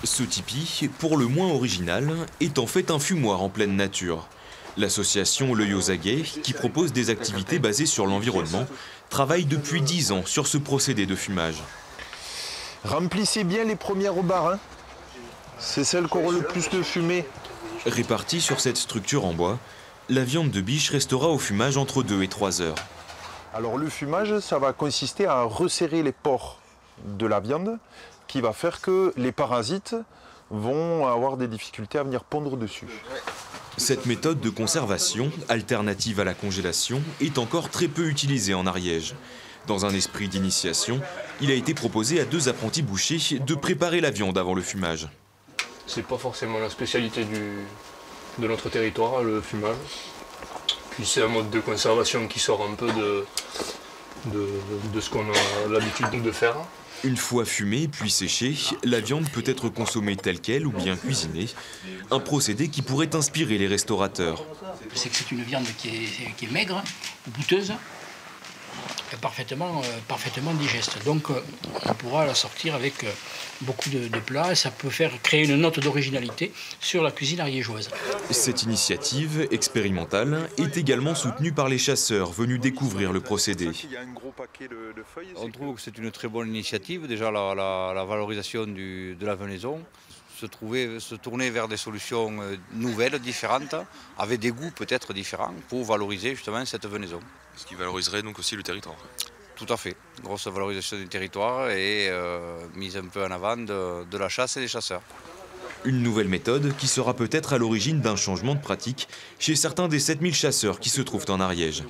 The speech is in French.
Ce tipi, pour le moins original, est en fait un fumoir en pleine nature. L'association L'Œil aux Aguets, qui propose des activités basées sur l'environnement, travaille depuis 10 ans sur ce procédé de fumage. Remplissez bien les premières barres, hein. C'est celles qui auront le plus de fumée. Répartie sur cette structure en bois, la viande de biche restera au fumage entre 2 et 3 heures. Alors le fumage, ça va consister à resserrer les pores de la viande, qui va faire que les parasites vont avoir des difficultés à venir pondre dessus. Cette méthode de conservation, alternative à la congélation, est encore très peu utilisée en Ariège. Dans un esprit d'initiation, il a été proposé à 2 apprentis bouchers de préparer la viande avant le fumage. C'est pas forcément la spécialité de notre territoire, le fumage. Puis c'est un mode de conservation qui sort un peu de ce qu'on a l'habitude de faire. Une fois fumée puis séchée, la viande peut être consommée telle qu'elle ou bien cuisinée. Un procédé qui pourrait inspirer les restaurateurs. C'est que c'est une viande qui est maigre, goûteuse, et parfaitement digeste. Donc on pourra la sortir avec beaucoup de plats et ça peut créer une note d'originalité sur la cuisine ariégeoise. Cette initiative expérimentale est également soutenue par les chasseurs venus découvrir le procédé. On trouve que c'est une très bonne initiative, déjà la valorisation de la venaison, se tourner vers des solutions nouvelles, différentes, avec des goûts peut-être différents, pour valoriser justement cette venaison. Ce qui valoriserait donc aussi le territoire. Tout à fait, grosse valorisation du territoire et mise un peu en avant de la chasse et des chasseurs. Une nouvelle méthode qui sera peut-être à l'origine d'un changement de pratique chez certains des 7000 chasseurs qui se trouvent en Ariège.